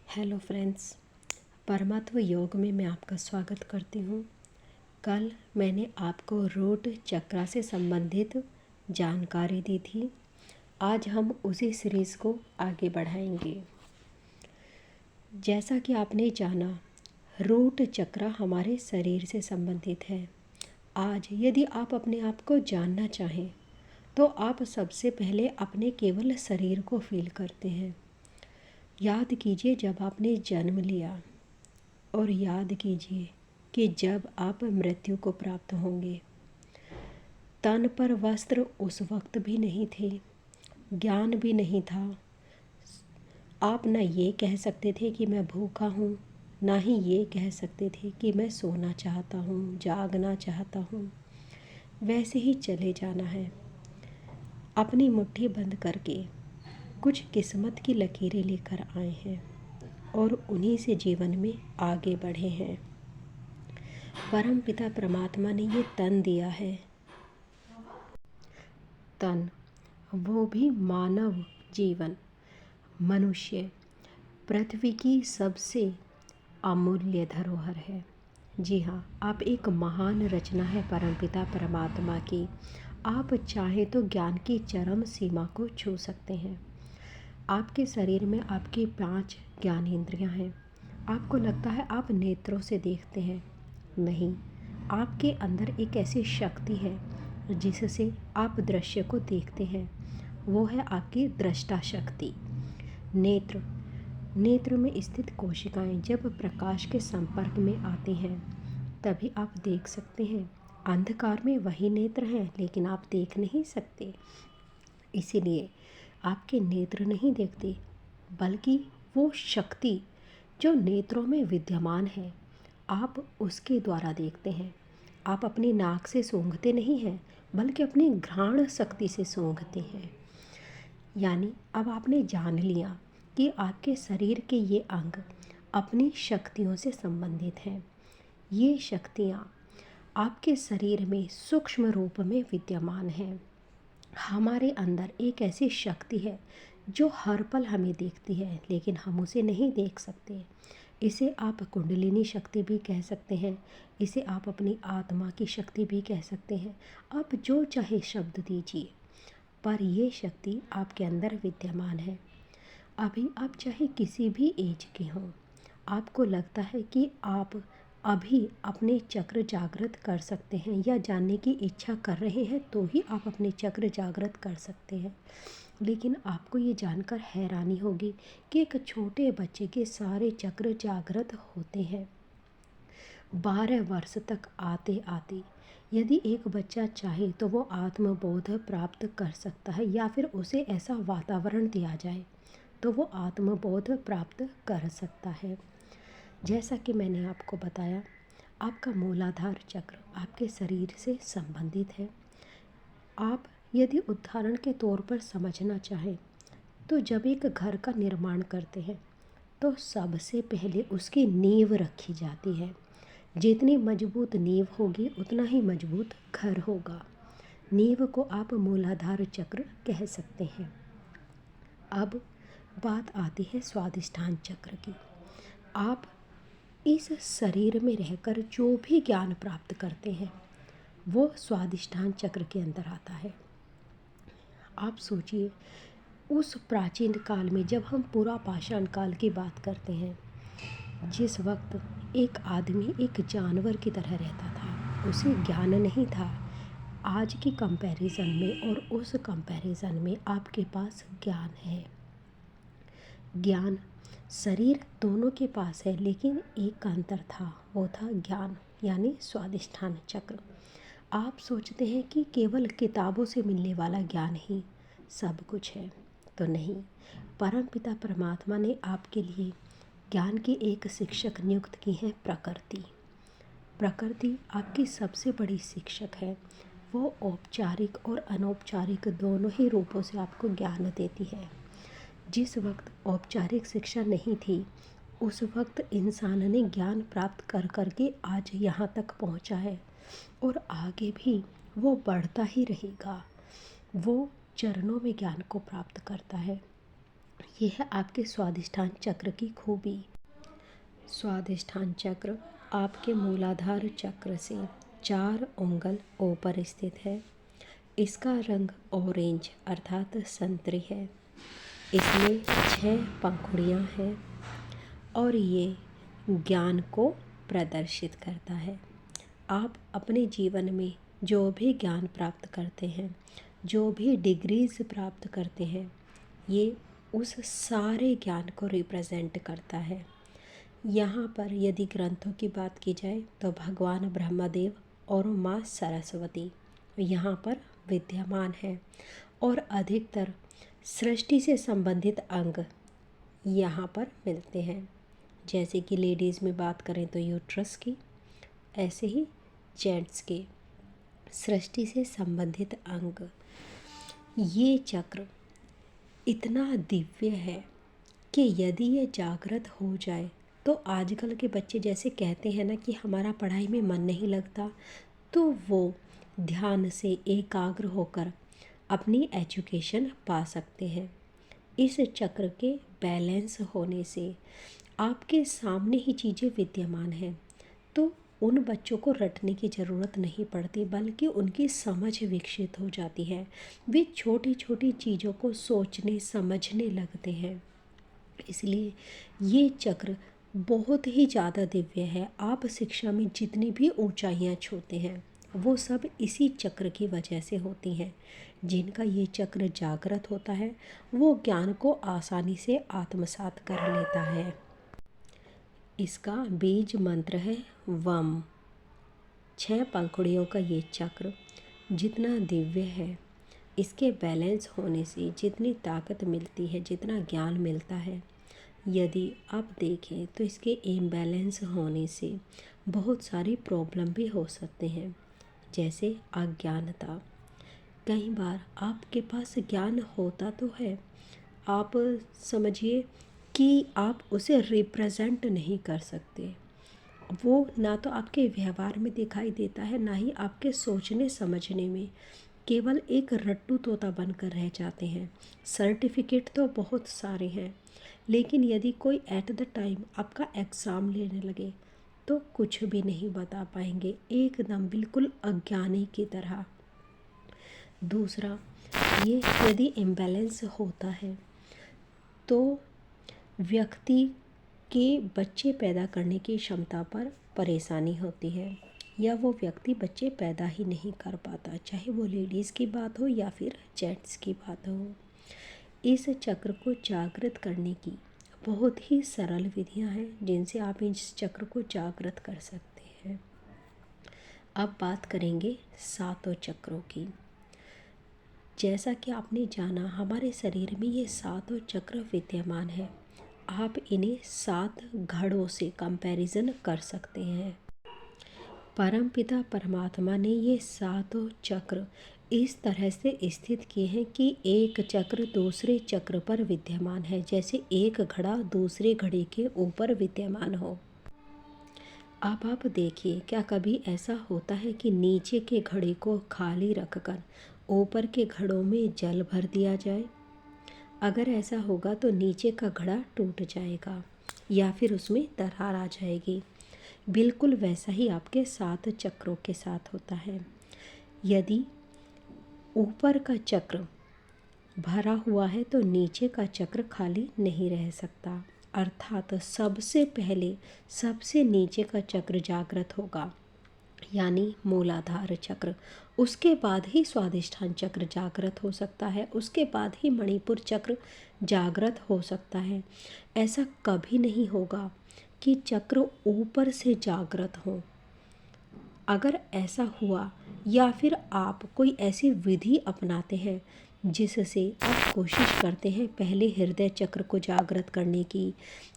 Hello friends, परमात्म योग में मैं आपका स्वागत करती हूँ। कल मैंने आपको रूट चक्र से संबंधित जानकारी दी थी। आज हम उसी सीरीज़ को आगे बढ़ाएंगे। जैसा कि आपने जाना, रूट चक्र हमारे शरीर से संबंधित है। आज यदि आप अपने आप को जानना चाहें तो आप सबसे पहले अपने केवल शरीर को फील करते हैं। याद कीजिए जब आपने जन्म लिया और याद कीजिए कि जब आप मृत्यु को प्राप्त होंगे। तन पर वस्त्र उस वक्त भी नहीं थे, ज्ञान भी नहीं था। आप न ये कह सकते थे कि मैं भूखा हूँ, ना ही ये कह सकते थे कि मैं सोना चाहता हूँ, जागना चाहता हूँ। वैसे ही चले जाना है, अपनी मुट्ठी बंद करके कुछ किस्मत की लकीरें लेकर आए हैं और उन्हीं से जीवन में आगे बढ़े हैं। परम पिता परमात्मा ने ये तन दिया है। तन, वो भी मानव जीवन, मनुष्य पृथ्वी की सबसे अमूल्य धरोहर है। जी हाँ, आप एक महान रचना है परमपिता परमात्मा की। आप चाहें तो ज्ञान की चरम सीमा को छू सकते हैं। आपके शरीर में आपकी 5 ज्ञानेंद्रियां हैं। आपको लगता है आप नेत्रों से देखते हैं, नहीं, आपके अंदर एक ऐसी शक्ति है जिससे आप दृश्य को देखते हैं। वो है आपकी दृष्टा शक्ति। नेत्र, नेत्र में स्थित कोशिकाएं जब प्रकाश के संपर्क में आती हैं तभी आप देख सकते हैं। अंधकार में वही नेत्र हैं लेकिन आप देख नहीं सकते, इसीलिए आपके नेत्र नहीं देखते, बल्कि वो शक्ति जो नेत्रों में विद्यमान है आप उसके द्वारा देखते हैं। आप अपनी नाक से सूंघते नहीं हैं, बल्कि अपनी घ्राण शक्ति से सूंघते हैं। यानी अब आपने जान लिया कि आपके शरीर के ये अंग अपनी शक्तियों से संबंधित हैं। ये शक्तियाँ आपके शरीर में सूक्ष्म रूप में विद्यमान हैं। हमारे अंदर एक ऐसी शक्ति है जो हर पल हमें देखती है लेकिन हम उसे नहीं देख सकते। इसे आप कुंडलिनी शक्ति भी कह सकते हैं, इसे आप अपनी आत्मा की शक्ति भी कह सकते हैं। आप जो चाहे शब्द दीजिए, पर ये शक्ति आपके अंदर विद्यमान है। अभी आप चाहे किसी भी एज के हों, आपको लगता है कि आप अभी अपने चक्र जागृत कर सकते हैं या जानने की इच्छा कर रहे हैं तो ही आप अपने चक्र जागृत कर सकते हैं। लेकिन आपको ये जानकर हैरानी होगी कि एक छोटे बच्चे के सारे चक्र जागृत होते हैं। 12 वर्ष तक आते आते यदि एक बच्चा चाहे तो वो आत्मबोध प्राप्त कर सकता है, या फिर उसे ऐसा वातावरण दिया जाए तो वो आत्मबोध प्राप्त कर सकता है। जैसा कि मैंने आपको बताया, आपका मूलाधार चक्र आपके शरीर से संबंधित है। आप यदि उदाहरण के तौर पर समझना चाहें तो जब एक घर का निर्माण करते हैं तो सबसे पहले उसकी नींव रखी जाती है। जितनी मजबूत नींव होगी उतना ही मजबूत घर होगा। नींव को आप मूलाधार चक्र कह सकते हैं। अब बात आती है स्वादिष्ठान चक्र की। आप इस शरीर में रहकर जो भी ज्ञान प्राप्त करते हैं वो स्वादिष्ठान चक्र के अंदर आता है। आप सोचिए, उस प्राचीन काल में जब हम पूरा पाषाण काल की बात करते हैं, जिस वक्त एक आदमी एक जानवर की तरह रहता था, उसे ज्ञान नहीं था। आज की कंपैरिजन में और उस कंपैरिजन में आपके पास ज्ञान है। ज्ञान, शरीर दोनों के पास है, लेकिन एक का अंतर था, वो था ज्ञान, यानी स्वादिष्ठान चक्र। आप सोचते हैं कि केवल किताबों से मिलने वाला ज्ञान ही सब कुछ है, तो नहीं। परमपिता परमात्मा ने आपके लिए ज्ञान की एक शिक्षक नियुक्त की है, प्रकृति। प्रकृति आपकी सबसे बड़ी शिक्षक है। वो औपचारिक और अनौपचारिक दोनों ही रूपों से आपको ज्ञान देती है। जिस वक्त औपचारिक शिक्षा नहीं थी उस वक्त इंसान ने ज्ञान प्राप्त कर करके आज यहाँ तक पहुँचा है और आगे भी वो बढ़ता ही रहेगा। वो चरणों में ज्ञान को प्राप्त करता है। यह है आपके स्वादिष्ठान चक्र की खूबी। स्वादिष्ठान चक्र आपके मूलाधार चक्र से 4 उंगल ऊपर स्थित है। इसका रंग ऑरेंज अर्थात संतरी है। इसमें 6 पंखुड़ियाँ हैं और ये ज्ञान को प्रदर्शित करता है। आप अपने जीवन में जो भी ज्ञान प्राप्त करते हैं, जो भी डिग्रीज प्राप्त करते हैं, ये उस सारे ज्ञान को रिप्रेजेंट करता है। यहाँ पर यदि ग्रंथों की बात की जाए तो भगवान ब्रह्मदेव और माँ सरस्वती यहाँ पर विद्यमान है और अधिकतर सृष्टि से संबंधित अंग यहाँ पर मिलते हैं। जैसे कि लेडीज़ में बात करें तो यूट्रस की, ऐसे ही जेंट्स के सृष्टि से संबंधित अंग। ये चक्र इतना दिव्य है कि यदि ये जागृत हो जाए तो आजकल के बच्चे जैसे कहते हैं ना कि हमारा पढ़ाई में मन नहीं लगता, तो वो ध्यान से एकाग्र होकर अपनी एजुकेशन पा सकते हैं। इस चक्र के बैलेंस होने से आपके सामने ही चीज़ें विद्यमान हैं, तो उन बच्चों को रटने की ज़रूरत नहीं पड़ती, बल्कि उनकी समझ विकसित हो जाती है। वे छोटी छोटी चीज़ों को सोचने समझने लगते हैं। इसलिए ये चक्र बहुत ही ज़्यादा दिव्य है। आप शिक्षा में जितनी भी ऊंचाइयां छूते हैं वो सब इसी चक्र की वजह से होती हैं। जिनका ये चक्र जागृत होता है वो ज्ञान को आसानी से आत्मसात कर लेता है। इसका बीज मंत्र है वम। 6 पंखुड़ियों का ये चक्र जितना दिव्य है, इसके बैलेंस होने से जितनी ताकत मिलती है, जितना ज्ञान मिलता है, यदि आप देखें तो इसके इम्बैलेंस होने से बहुत सारी प्रॉब्लम भी हो सकते हैं। जैसे अज्ञानता। कई बार आपके पास ज्ञान होता तो है, आप समझिए कि आप उसे रिप्रेजेंट नहीं कर सकते। वो ना तो आपके व्यवहार में दिखाई देता है, ना ही आपके सोचने समझने में। केवल एक रट्टू तोता बनकर रह जाते हैं। सर्टिफिकेट तो बहुत सारे हैं, लेकिन यदि कोई एट द टाइम आपका एग्ज़ाम लेने लगे तो कुछ भी नहीं बता पाएंगे, एकदम बिल्कुल अज्ञानी की तरह। दूसरा, ये यदि इम्बैलेंस होता है तो व्यक्ति के बच्चे पैदा करने की क्षमता पर परेशानी होती है, या वो व्यक्ति बच्चे पैदा ही नहीं कर पाता, चाहे वो लेडीज़ की बात हो या फिर जेंट्स की बात हो। इस चक्र को जागृत करने की बहुत ही सरल विधियां हैं जिनसे आप इस चक्र को जागृत कर सकते हैं। अब बात करेंगे 7 चक्रों की। जैसा कि आपने जाना, हमारे शरीर में ये 7 चक्र विद्यमान है। आप इन्हें 7 घड़ों से कंपैरिजन कर सकते हैं। परमपिता परमात्मा ने ये 7 चक्र इस तरह से स्थित किए हैं कि एक चक्र दूसरे चक्र पर विद्यमान है, जैसे एक घड़ा दूसरे घड़े के ऊपर विद्यमान हो। अब आप देखिए, क्या कभी ऐसा होता है कि नीचे के घड़े को खाली रखकर ऊपर के घड़ों में जल भर दिया जाए? अगर ऐसा होगा तो नीचे का घड़ा टूट जाएगा या फिर उसमें दरार आ जाएगी। बिल्कुल वैसा ही आपके 7 चक्रों के साथ होता है। यदि ऊपर का चक्र भरा हुआ है तो नीचे का चक्र खाली नहीं रह सकता, अर्थात सबसे पहले सबसे नीचे का चक्र जागृत होगा, यानी मूलाधार चक्र। उसके बाद ही स्वादिष्ठान चक्र जागृत हो सकता है, उसके बाद ही मणिपुर चक्र जागृत हो सकता है। ऐसा कभी नहीं होगा कि चक्र ऊपर से जागृत हो। अगर ऐसा हुआ या फिर आप कोई ऐसी विधि अपनाते हैं जिससे आप कोशिश करते हैं पहले हृदय चक्र को जागृत करने की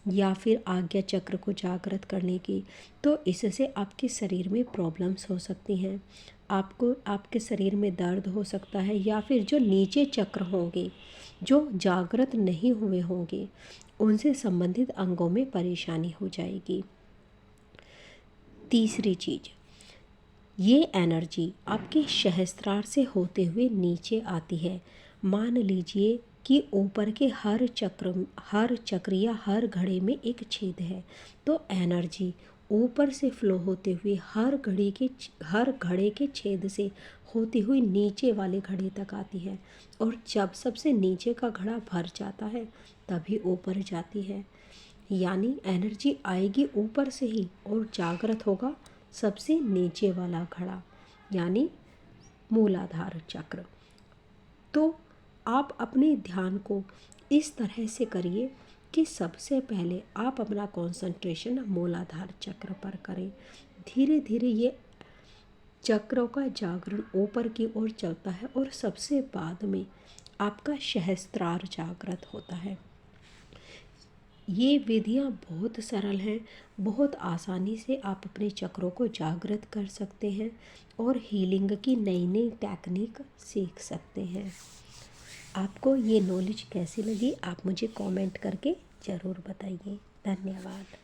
या फिर आज्ञा चक्र को जागृत करने की, तो इससे आपके शरीर में प्रॉब्लम्स हो सकती हैं। आपको आपके शरीर में दर्द हो सकता है, या फिर जो नीचे चक्र होंगे जो जागृत नहीं हुए होंगे उनसे संबंधित अंगों में परेशानी हो जाएगी। तीसरी चीज़, ये एनर्जी आपके सहस्त्रार से होते हुए नीचे आती है। मान लीजिए कि ऊपर के हर चक्र या हर घड़े में एक छेद है। तो एनर्जी ऊपर से फ्लो होते हुए हर घड़े के छेद से होती हुई नीचे वाले घड़े तक आती है, और जब सबसे नीचे का घड़ा भर जाता है तभी ऊपर जाती है। यानी एनर्जी आएगी ऊपर से ही और जागृत होगा सबसे नीचे वाला घड़ा, यानी मूलाधार चक्र। तो आप अपने ध्यान को इस तरह से करिए कि सबसे पहले आप अपना कंसंट्रेशन मूलाधार चक्र पर करें। धीरे धीरे ये चक्रों का जागरण ऊपर की ओर चलता है और सबसे बाद में आपका सहस्त्रार जागृत होता है। ये विधियाँ बहुत सरल हैं, बहुत आसानी से आप अपने चक्रों को जागृत कर सकते हैं और हीलिंग की नई नई टेक्निक सीख सकते हैं। आपको ये नॉलेज कैसी लगी, आप मुझे कमेंट करके ज़रूर बताइए। धन्यवाद।